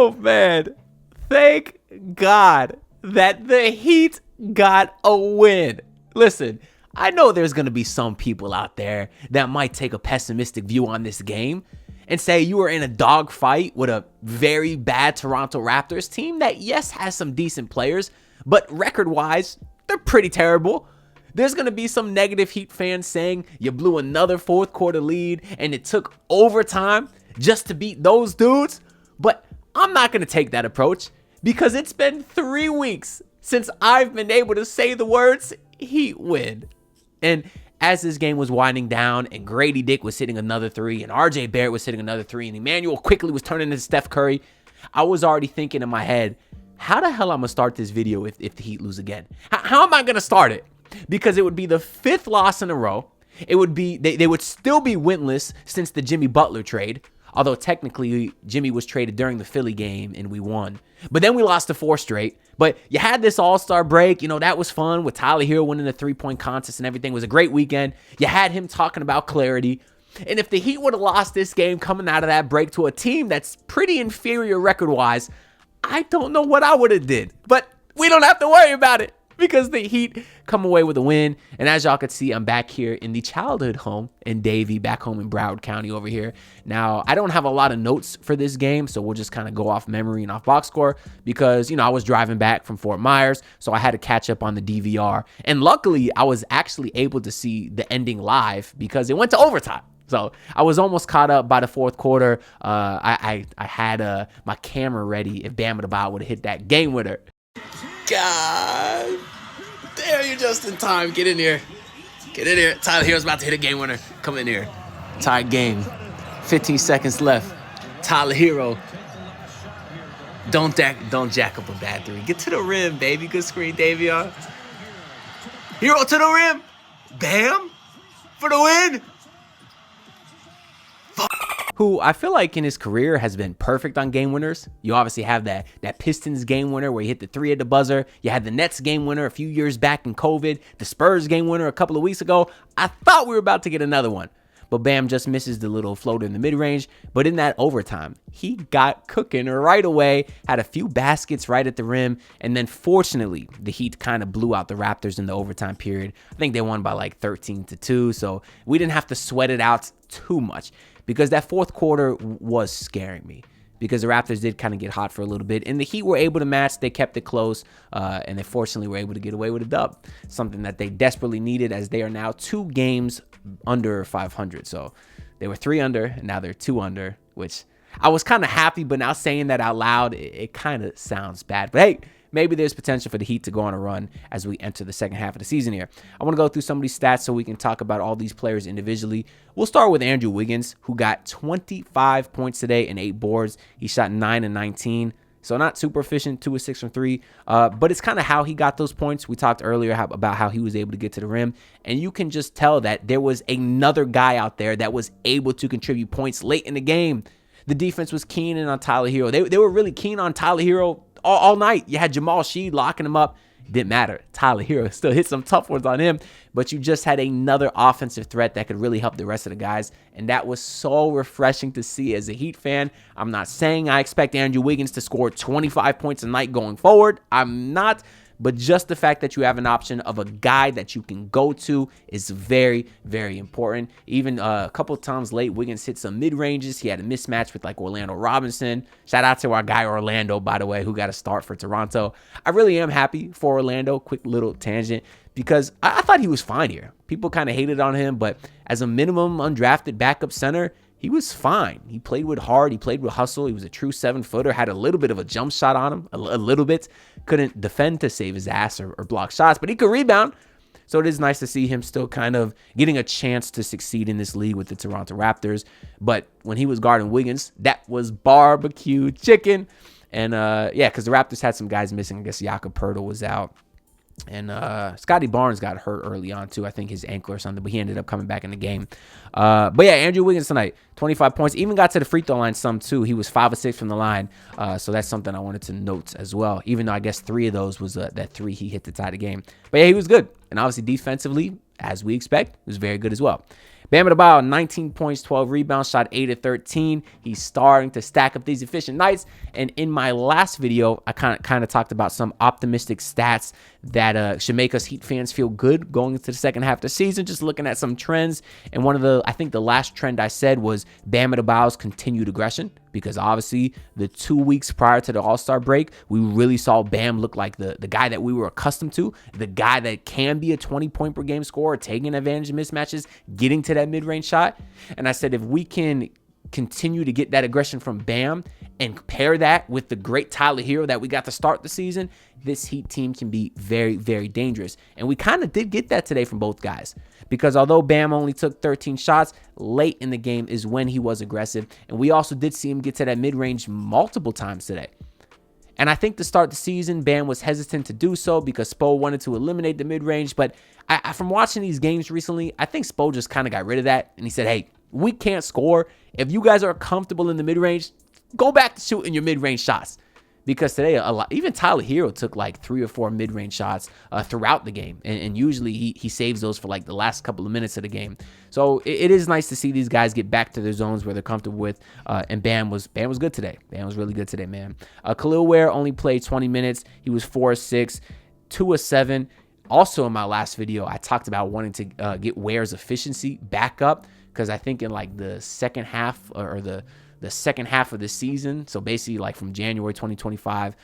Oh, man. Thank God that the Heat got a win. Listen, I know there's going to be some people out there that might take a pessimistic view on this game and say you were in a dogfight with a very bad Toronto Raptors team that, yes, has some decent players, but record-wise, they're pretty terrible. There's going to be some negative Heat fans saying you blew another fourth quarter lead and it took overtime just to beat those dudes. But I'm not going to take that approach because it's been 3 weeks since I've been able to say the words Heat win. And as this game was winding down and Grady Dick was hitting another three and RJ Barrett was hitting another three and Emmanuel quickly was turning into Steph Curry, I was already thinking in my head, how the hell I'm going to start this video if the Heat lose again? How am I going to start it? Because it would be the 5th loss in a row. It would be they would still be winless since the Jimmy Butler trade. Although technically Jimmy was traded during the Philly game and we won. But then we lost to 4 straight. But you had this all-star break. You know, that was fun with Tyler Herro winning the 3-point contest and everything. It was a great weekend. You had him talking about clarity. And if the Heat would have lost this game coming out of that break to a team that's pretty inferior record-wise, I don't know what I would have did. But we don't have to worry about it, because the Heat come away with a win. And as y'all can see, I'm back here in the childhood home in Davie, back home in Broward County over here. Now, I don't have a lot of notes for this game, so we'll just kind of go off memory and off box score because, you know, I was driving back from Fort Myers, so I had to catch up on the DVR. And luckily, I was actually able to see the ending live because it went to overtime. So I was almost caught up by the fourth quarter. I had my camera ready if Bam Adebayo would have hit that game winner. God, there you're just in time. Get in here. Get in here. Tyler Herro's about to hit a game winner. Come in here. Tied game. 15 seconds left. Tyler Herro. Don't jack up a bad three. Get to the rim, baby. Good screen, Davion. Herro to the rim. Bam. For the win. Who I feel like in his career has been perfect on game winners. You obviously have that Pistons game winner where he hit the 3 at the buzzer. You had the Nets game winner a few years back in COVID. The Spurs game winner a couple of weeks ago. I thought we were about to get another one. But Bam just misses the little floater in the mid-range. But in that overtime, he got cooking right away, had a few baskets right at the rim, and then fortunately, the Heat kind of blew out the Raptors in the overtime period. I think they won by like 13-2, so we didn't have to sweat it out too much because that fourth quarter was scaring me because the Raptors did kind of get hot for a little bit, and the Heat were able to match. They kept it close, and they fortunately were able to get away with a dub, something that they desperately needed as they are now 2 games under 500. So they were 3 under, and now they're 2 under, which I was kind of happy, but now saying that out loud, it kind of sounds bad. But hey, maybe there's potential for the Heat to go on a run as we enter the second half of the season here. I want to go through some of these stats so we can talk about all these players individually. We'll start with Andrew Wiggins, who got 25 points today and 8 boards. He shot 9 and 19. So not super efficient, 2 of 6 from 3, but it's kind of how he got those points. We talked earlier about how he was able to get to the rim, and you can just tell that there was another guy out there that was able to contribute points late in the game. The defense was keen in on Tyler Herro. They were really keen on Tyler Herro all night. You had Jamal Sheed locking him up. It didn't matter. Tyler Herro still hit some tough ones on him, but you just had another offensive threat that could really help the rest of the guys, and that was so refreshing to see as a Heat fan. I'm not saying I expect Andrew Wiggins to score 25 points a night going forward. I'm not. But just the fact that you have an option of a guy that you can go to is very, very important. Even a couple of times late, Wiggins hit some mid-ranges. He had a mismatch with like Orlando Robinson. Shout out to our guy Orlando, by the way, who got a start for Toronto. I really am happy for Orlando. Quick little tangent, because I thought he was fine here. People kind of hated on him, but as a minimum undrafted backup center, he was fine. He played with heart. He played with hustle. He was a true 7-footer, had a little bit of a jump shot on him, a little bit. Couldn't defend to save his ass or block shots, but he could rebound. So it is nice to see him still kind of getting a chance to succeed in this league with the Toronto Raptors. But when he was guarding Wiggins, that was barbecue chicken. And yeah, because the Raptors had some guys missing. I guess Jakob Poeltl was out. And Scotty Barnes got hurt early on, too. I think his ankle or something, but he ended up coming back in the game. But yeah, Andrew Wiggins tonight, 25 points. Even got to the free throw line some, too. He was 5 of 6 from the line. So that's something I wanted to note as well, even though I guess 3 of those was that 3 he hit to tie the game. But yeah, he was good. And obviously defensively, as we expect, he was very good as well. Bam Adebayo, 19 points, 12 rebounds, shot 8 of 13. He's starting to stack up these efficient nights. And in my last video, I kind of talked about some optimistic stats that should make us Heat fans feel good going into the second half of the season, just looking at some trends. And I think the last trend I said was Bam Adebayo's continued aggression, because obviously the 2 weeks prior to the All-Star break, we really saw Bam look like the guy that we were accustomed to, the guy that can be a 20-point per game scorer, taking advantage of mismatches, getting to that mid-range shot. And I said, if we can continue to get that aggression from Bam and pair that with the great Tyler Herro that we got to start the season, this Heat team can be very, very dangerous. And we kind of did get that today from both guys, because although Bam only took 13 shots, late in the game is when he was aggressive. And we also did see him get to that mid-range multiple times today. And I think to start the season, Bam was hesitant to do so because Spo wanted to eliminate the mid-range. But from watching these games recently, I think Spo just kind of got rid of that. And he said, hey, we can't score. If you guys are comfortable in the mid-range, go back to shooting your mid-range shots. Because today, even Tyler Herro took like 3 or 4 mid-range shots throughout the game. And usually he saves those for like the last couple of minutes of the game. So it is nice to see these guys get back to their zones where they're comfortable with. And Bam was good today. Bam was really good today, man. Khalil Ware only played 20 minutes. He was 4 of 6, 2 of 7. Also in my last video, I talked about wanting to get Ware's efficiency back up, because I think in like the second half or the second half of the season, so basically like from January 2025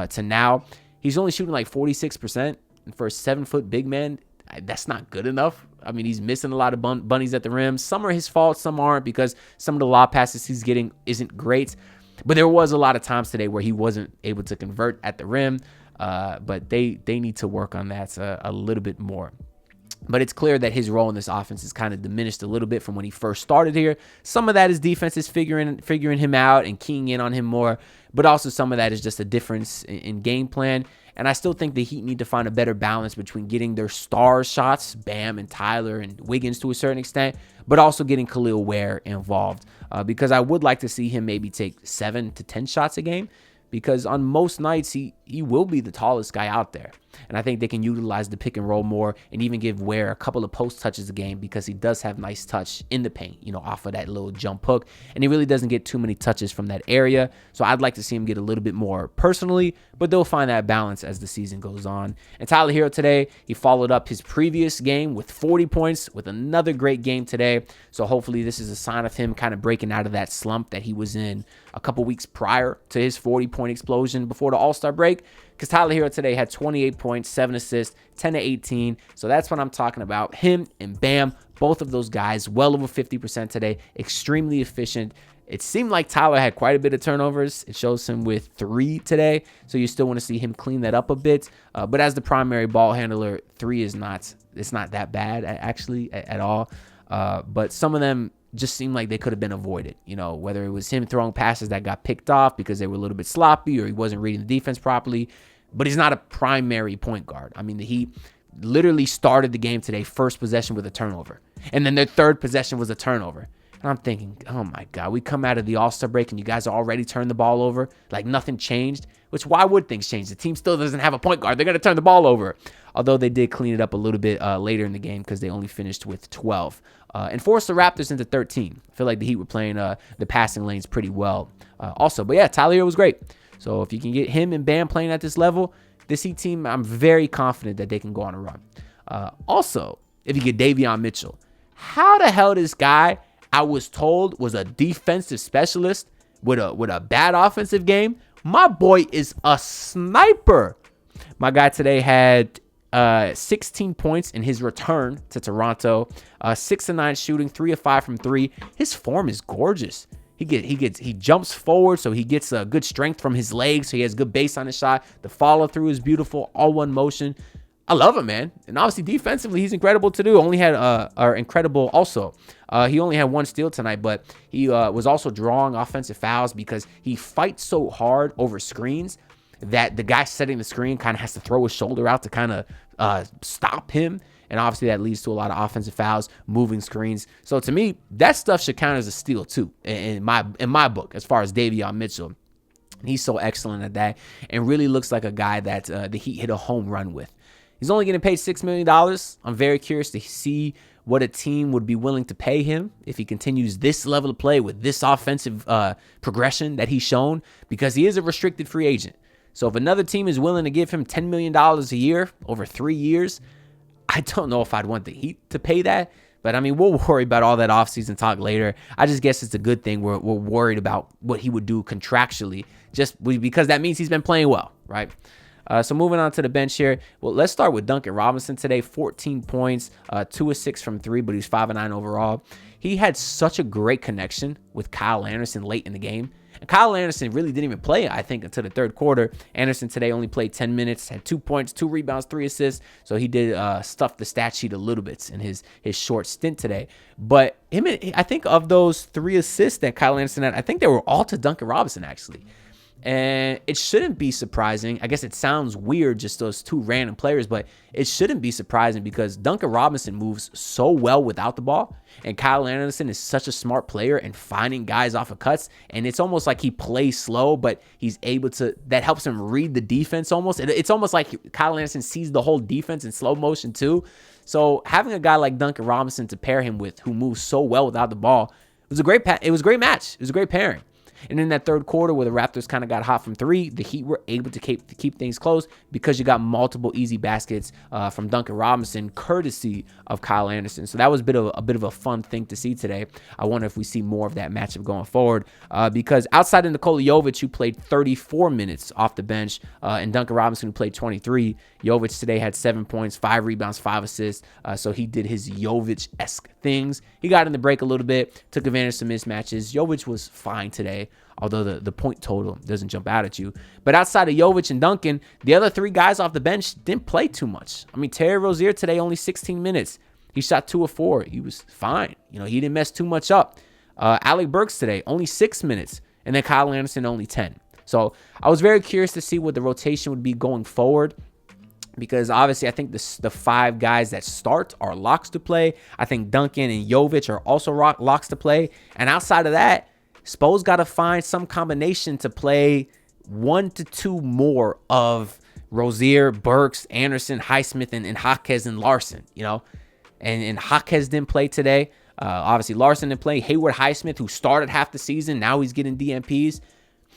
to now, he's only shooting like 46%. And for a 7-foot big man, that's not good enough. I mean, he's missing a lot of bunnies at the rim. Some are his fault, some aren't, because some of the lob passes he's getting isn't great. But there was a lot of times today where he wasn't able to convert at the rim. But they need to work on that a little bit more. But it's clear that his role in this offense is kind of diminished a little bit from when he first started here. Some of that is defenses figuring him out and keying in on him more, but also some of that is just a difference in game plan. And I still think the Heat need to find a better balance between getting their star shots, Bam and Tyler and Wiggins to a certain extent, but also getting Khalil Ware involved, because I would like to see him maybe take 7 to 10 shots a game, because on most nights he will be the tallest guy out there. And I think they can utilize the pick and roll more and even give Ware a couple of post touches a game, because he does have nice touch in the paint, off of that little jump hook. And he really doesn't get too many touches from that area. So I'd like to see him get a little bit more personally, but they'll find that balance as the season goes on. And Tyler Herro today, he followed up his previous game with 40 points with another great game today. So hopefully this is a sign of him kind of breaking out of that slump that he was in a couple weeks prior to his 40-point explosion before the All-Star break. Because Tyler Herro today had 28 points, 7 assists, 10 to 18. So that's what I'm talking about. Him and Bam, both of those guys, well over 50% today, extremely efficient. It seemed like Tyler had quite a bit of turnovers. It shows him with 3 today. So you still want to see him clean that up a bit. But as the primary ball handler, 3 is not that bad, actually, at all. But some of them just seemed like they could have been avoided, whether it was him throwing passes that got picked off because they were a little bit sloppy or he wasn't reading the defense properly. But he's not a primary point guard. I mean, the Heat literally started the game today, first possession with a turnover. And then their third possession was a turnover. And I'm thinking, oh my God, we come out of the All-Star break and you guys already turned the ball over? Like nothing changed? Which, why would things change? The team still doesn't have a point guard. They're going to turn the ball over. Although they did clean it up a little bit later in the game because they only finished with 12. And forced the Raptors into 13. I feel like the Heat were playing the passing lanes pretty well also. But yeah, Tyler Herro was great. So if you can get him and Bam playing at this level, this Heat team, I'm very confident that they can go on a run. Also, if you get Davion Mitchell, how the hell this guy, I was told, was a defensive specialist with a bad offensive game? My boy is a sniper. My guy today had 16 points in his return to Toronto, 6 of 9 shooting, 3 of 5 from 3. His form is gorgeous. He jumps forward, so he gets a good strength from his legs, so he has good base on his shot. The follow through is beautiful, all one motion. I love him, man. And obviously defensively, he's incredible to do. Only had incredible also. He only had 1 steal tonight, but he was also drawing offensive fouls because he fights so hard over screens that the guy setting the screen kind of has to throw his shoulder out to kind of stop him. And obviously that leads to a lot of offensive fouls, moving screens. So to me, that stuff should count as a steal too, in my book, as far as Davion Mitchell. He's so excellent at that and really looks like a guy that the Heat hit a home run with. He's only getting paid $6 million. I'm very curious to see what a team would be willing to pay him if he continues this level of play with this offensive progression that he's shown, because he is a restricted free agent. So if another team is willing to give him $10 million a year over 3 years, I don't know if I'd want the Heat to pay that. But, I mean, we'll worry about all that offseason talk later. I just guess it's a good thing we're worried about what he would do contractually, just because that means he's been playing well, right? So moving on to the bench here. Well, let's start with Duncan Robinson today. 14 points, 2 of 6 from 3, but he's 5 of 9 overall. He had such a great connection with Kyle Anderson late in the game. And Kyle Anderson really didn't even play, I think, until the third quarter. Anderson today only played 10 minutes, had 2 points, 2 rebounds, 3 assists. So he did stuff the stat sheet a little bit in his short stint today. But I think of those 3 assists that Kyle Anderson had, I think they were all to Duncan Robinson, actually. And it shouldn't be surprising. I guess it sounds weird, just those 2 random players, but it shouldn't be surprising because Duncan Robinson moves so well without the ball, and Kyle Anderson is such a smart player and finding guys off of cuts, and it's almost like he plays slow, but he's able to, that helps him read the defense almost. It's almost like Kyle Anderson sees the whole defense in slow motion too. So having a guy like Duncan Robinson to pair him with, who moves so well without the ball, it was a great match. It was a great pairing. And in that third quarter where the Raptors kind of got hot from 3, the Heat were able to keep things close because you got multiple easy baskets from Duncan Robinson, courtesy of Kyle Anderson. So that was a bit of a fun thing to see today. I wonder if we see more of that matchup going forward because outside of Nikola Jovic, who played 34 minutes off the bench, and Duncan Robinson, who played 23, Jovic today had 7 points, 5 rebounds, 5 assists. So he did his Jovic-esque things. He got in the break a little bit, took advantage of some mismatches. Jovic was fine today, although the point total doesn't jump out at you. But outside of Jovic and Duncan, the other 3 guys off the bench didn't play too much. I mean, Terry Rozier today, only 16 minutes. He shot 2 of 4. He was fine. He didn't mess too much up. Alec Burks today, only 6 minutes. And then Kyle Anderson, only 10. So I was very curious to see what the rotation would be going forward, because obviously I think the 5 guys that start are locks to play. I think Duncan and Jovic are also locks to play. And outside of that, Spo's got to find some combination to play 1 to 2 more of Rozier, Burks, Anderson, Highsmith, and Jaquez and Larson, And Jaquez didn't play today. Obviously, Larson didn't play. Hayward Highsmith, who started half the season, now he's getting DNPs.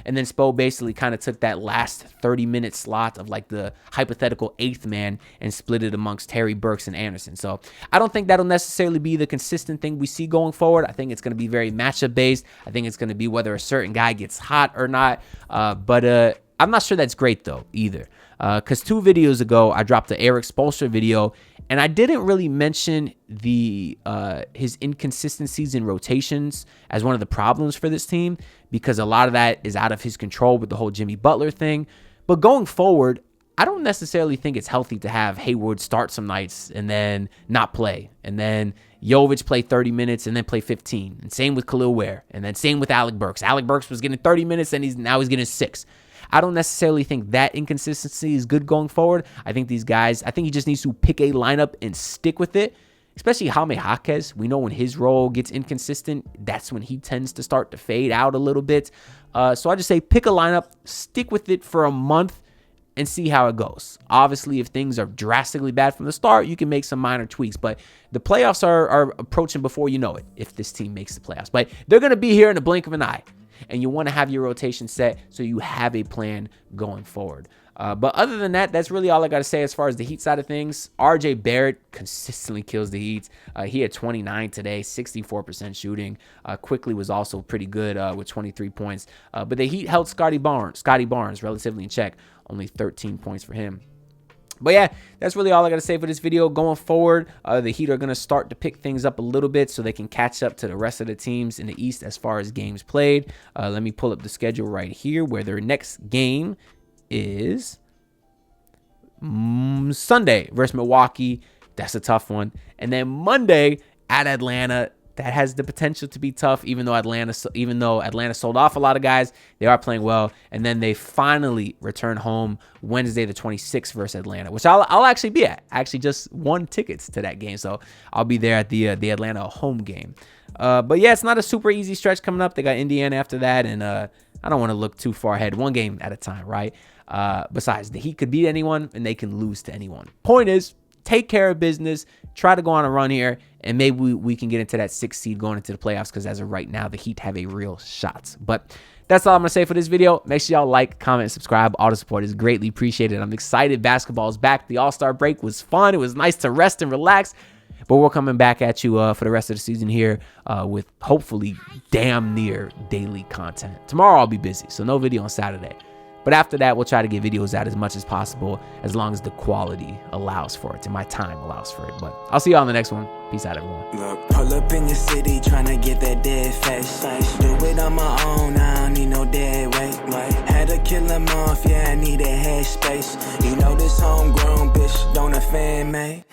And then Spo basically kind of took that last 30-minute slot of like the hypothetical 8th man and split it amongst Terry, Burks, and Anderson. So I don't think that'll necessarily be the consistent thing we see going forward. I think it's going to be very matchup based. I think it's going to be whether a certain guy gets hot or not. But I'm not sure that's great though either. Because 2 videos ago, I dropped the Eric Spoelstra video, and I didn't really mention his inconsistencies in rotations as one of the problems for this team, because a lot of that is out of his control with the whole Jimmy Butler thing. But going forward, I don't necessarily think it's healthy to have Hayward start some nights and then not play, and then Jovic play 30 minutes and then play 15. And same with Khalil Ware, and then same with Alec Burks. Alec Burks was getting 30 minutes, and now he's getting 6. I don't necessarily think that inconsistency is good going forward. I think these guys, he just needs to pick a lineup and stick with it, especially Jaime Jaquez. We know when his role gets inconsistent, that's when he tends to start to fade out a little bit. So I just say pick a lineup, stick with it for a month, and see how it goes. Obviously, if things are drastically bad from the start, you can make some minor tweaks, but the playoffs are approaching before you know it, if this team makes the playoffs. But they're going to be here in the blink of an eye. And you want to have your rotation set so you have a plan going forward. But other than that, that's really all I got to say as far as the Heat side of things. RJ Barrett consistently kills the Heat. He had 29 today, 64% shooting. Quickly was also pretty good with 23 points. But the Heat held Scotty Barnes relatively in check. Only 13 points for him. But yeah, that's really all I got to say for this video. Going forward, the Heat are going to start to pick things up a little bit so they can catch up to the rest of the teams in the East as far as games played. Let me pull up the schedule right here, where their next game is Sunday versus Milwaukee. That's a tough one. And then Monday at Atlanta. That has the potential to be tough, even though Atlanta sold off a lot of guys. They are playing well. And then they finally return home Wednesday the 26th versus Atlanta, which I'll actually be at. I actually just won tickets to that game, so I'll be there at the Atlanta home game. But yeah, it's not a super easy stretch coming up. They got Indiana after that, and I don't want to look too far ahead. One game at a time, right? Besides, the Heat could beat anyone, and they can lose to anyone. Point is, take care of business, try to go on a run here, And maybe we can get into that 6th seed going into the playoffs, because as of right now, the Heat have a real shot. But that's all I'm going to say for this video. Make sure y'all like, comment, and subscribe. All the support is greatly appreciated. I'm excited. Basketball is back. The All-Star break was fun. It was nice to rest and relax. But we're coming back at you for the rest of the season here with hopefully damn near daily content. Tomorrow I'll be busy, so no video on Saturday. But after that, we'll try to get videos out as much as possible, as long as the quality allows for it and my time allows for it. But I'll see y'all on the next one. Peace out, everyone. Look, pull up in your city, tryna get that dead face. Do it on my own, I don't need no dead weight. Had to kill him off, yeah, I need a head space. You know this homegrown bitch don't offend me.